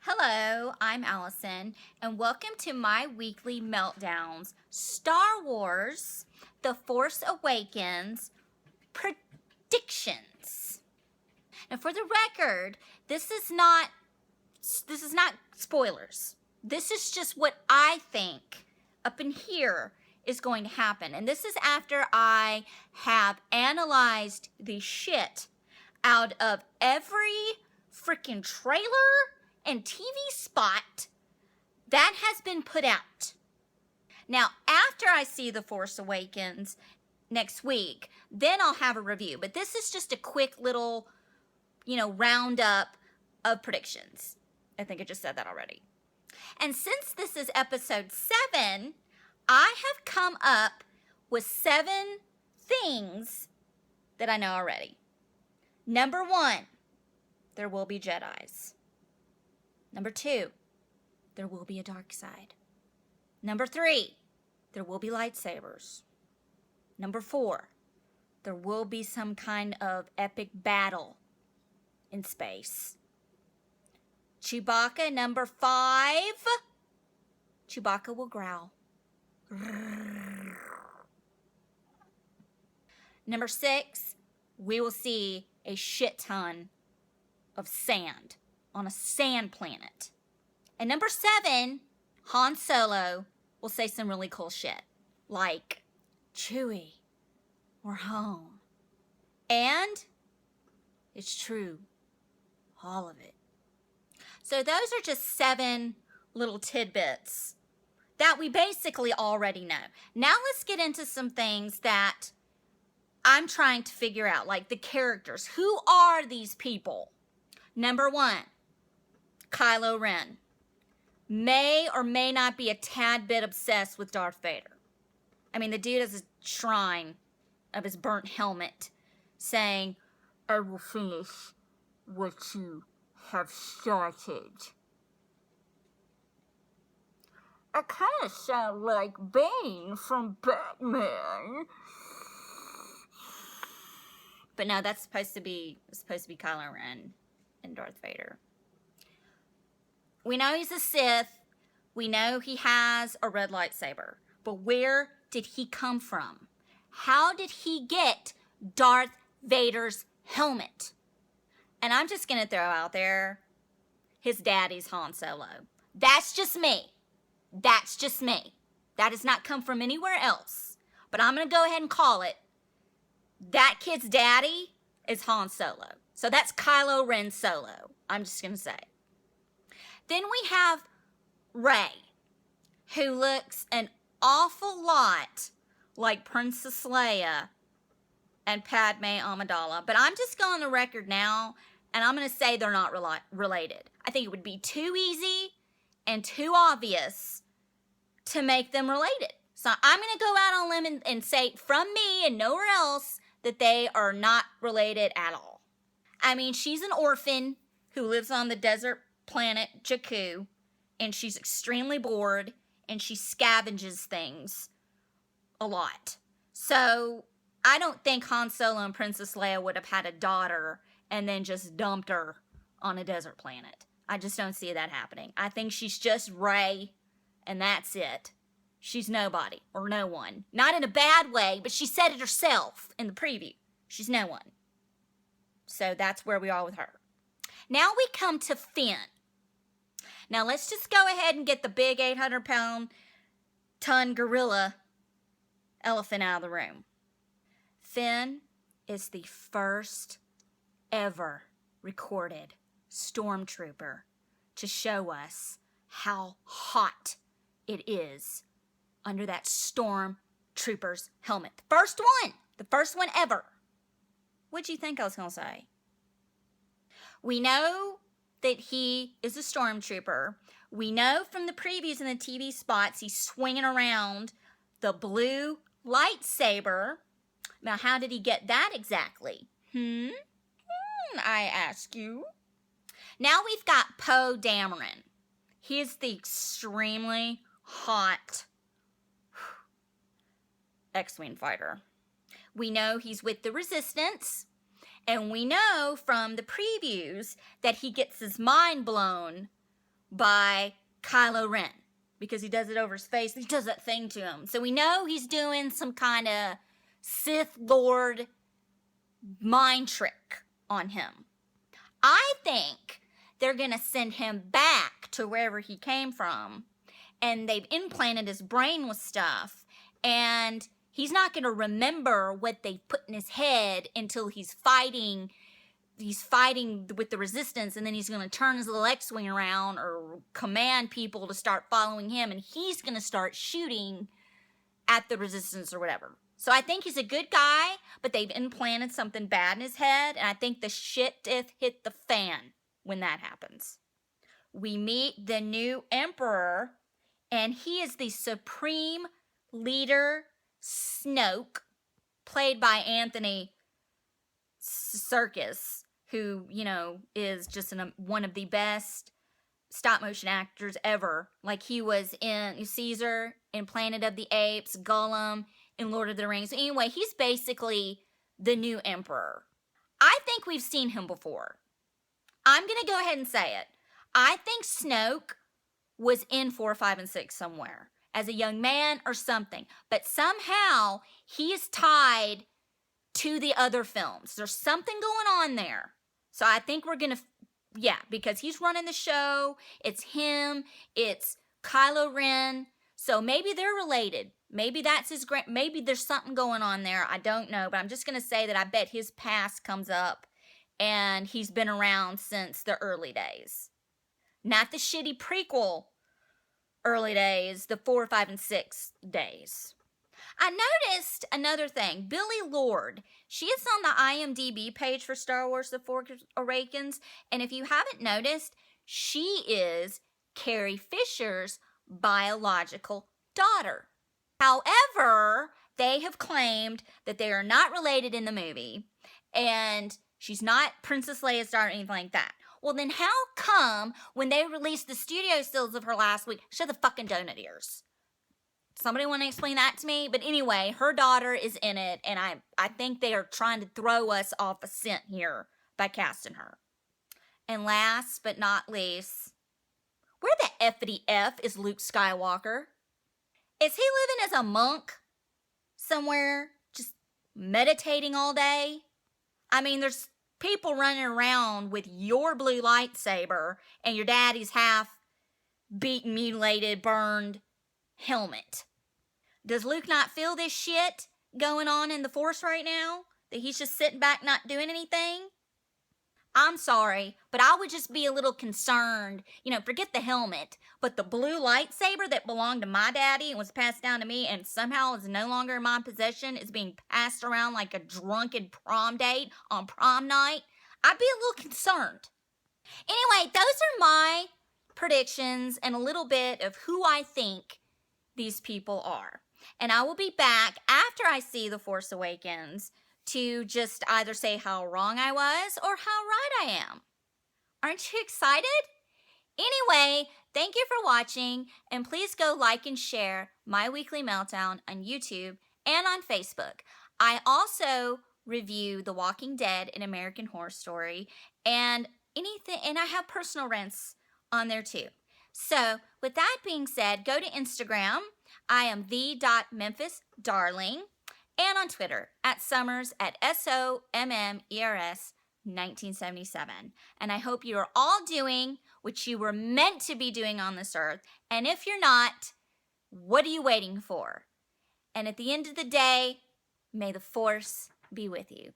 Hello, I'm Allison, and welcome to my weekly meltdowns, Star Wars, The Force Awakens, predictions. And for the record, this is not spoilers. This is just what I think up in here is going to happen. And this is after I have analyzed the shit out of every freaking trailer and TV spot that has been put out. Now, after I see The Force Awakens next week, then I'll have a review. But this is just a quick little, roundup of predictions. I think I just said that already. And since this is episode 7, I have come up with 7 things that I know already. Number 1, there will be Jedis. Number 2, there will be a dark side. Number 3, there will be lightsabers. Number 4, there will be some kind of epic battle in space. Chewbacca, number 5, Chewbacca will growl. Number 6, we will see a shit ton of sand on a sand planet. And number 7, Han Solo will say some really cool shit. Like, Chewie, we're home. And it's true. All of it. So those are just 7 little tidbits that we basically already know. Now let's get into some things that I'm trying to figure out, like the characters. Who are these people? Number 1, Kylo Ren may or may not be a tad bit obsessed with Darth Vader. I mean, the dude has a shrine of his burnt helmet saying, "I will finish what you have started." I kind of sound like Bane from Batman. But no, that's supposed to be Kylo Ren and Darth Vader. We know he's a Sith. We know he has a red lightsaber. But where did he come from? How did he get Darth Vader's helmet? And I'm just going to throw out there, his daddy's Han Solo. That's just me. That's just me. That does not come from anywhere else. But I'm going to go ahead and call it. That kid's daddy is Han Solo. So that's Kylo Ren Solo. I'm just going to say. Then we have Rey, who looks an awful lot like Princess Leia and Padme Amidala. But I'm just going on the record now, and I'm going to say they're not related. I think it would be too easy and too obvious to make them related. So I'm going to go out on a limb and say from me and nowhere else that they are not related at all. I mean, she's an orphan who lives on the desert planet Jakku, and she's extremely bored, and she scavenges things a lot. So I don't think Han Solo and Princess Leia would have had a daughter and then just dumped her on a desert planet. I just don't see that happening. I think she's just Rey, and that's it. She's nobody or no one. Not in a bad way, but she said it herself in the preview. She's no one. So that's where we are with her. Now we come to Finn. Now let's just go ahead and get the big 800-pound-ton gorilla elephant out of the room. Finn is the first ever recorded stormtrooper to show us how hot it is under that stormtrooper's helmet. The first one ever. What'd you think I was going to say? We know that he is a stormtrooper. We know from the previews and the TV spots he's swinging around the blue lightsaber. Now, how did he get that exactly? I ask you. Now we've got Poe Dameron. He is the extremely hot X-Wing fighter. We know he's with the Resistance. And we know from the previews that he gets his mind blown by Kylo Ren because he does it over his face. He does that thing to him. So we know he's doing some kind of Sith Lord mind trick on him. I think they're going to send him back to wherever he came from, and they've implanted his brain with stuff, and he's not going to remember what they put in his head until he's fighting with the resistance, and then he's going to turn his little X-Wing around or command people to start following him, and he's going to start shooting at the resistance or whatever. So I think he's a good guy, but they've implanted something bad in his head, and I think the shit hit the fan when that happens. We meet the new emperor, and he is the supreme leader, Snoke, played by Anthony Serkis, who, you know, is just one of the best stop-motion actors ever. Like, he was in Caesar, in Planet of the Apes, Gollum, in Lord of the Rings. Anyway, he's basically the new emperor. I think we've seen him before. I'm going to go ahead and say it. I think Snoke was in 4, 5, and 6 somewhere as a young man or something. But somehow he is tied to the other films. There's something going on there. So I think we're going to, because he's running the show. It's him. It's Kylo Ren. So maybe they're related. Maybe that's his maybe there's something going on there. I don't know. But I'm just going to say that I bet his past comes up. And he's been around since the early days. Not the shitty prequel early days, the 4, 5, and 6 days. I noticed another thing. Billie Lourd, she is on the IMDb page for Star Wars The Force Awakens. And if you haven't noticed, she is Carrie Fisher's biological daughter. However, they have claimed that they are not related in the movie. And she's not Princess Leia's daughter or anything like that. Well, then how come when they released the studio stills of her last week, she had the fucking donut ears? Somebody want to explain that to me? But anyway, her daughter is in it, and I think they are trying to throw us off a scent here by casting her. And last but not least, where the effity F is Luke Skywalker? Is he living as a monk somewhere, just meditating all day? I mean, there's people running around with your blue lightsaber and your daddy's half beaten, mutilated, burned helmet. Does Luke not feel this shit going on in the Force right now? That he's just sitting back not doing anything? I'm sorry, but I would just be a little concerned. You know, forget the helmet, but the blue lightsaber that belonged to my daddy and was passed down to me and somehow is no longer in my possession is being passed around like a drunken prom date on prom night. I'd be a little concerned. Anyway, those are my predictions and a little bit of who I think these people are. And I will be back after I see The Force Awakens to just either say how wrong I was or how right I am. Aren't you excited? Anyway, thank you for watching, and please go like and share My Weekly Meltdown on YouTube and on Facebook. I also review The Walking Dead and American Horror Story and anything, and I have personal rants on there too. So, with that being said, go to Instagram. I am the.memphisdarling. And on Twitter, @Summers, @SOMMERS 1977. And I hope you are all doing what you were meant to be doing on this earth. And if you're not, what are you waiting for? And at the end of the day, may the Force be with you.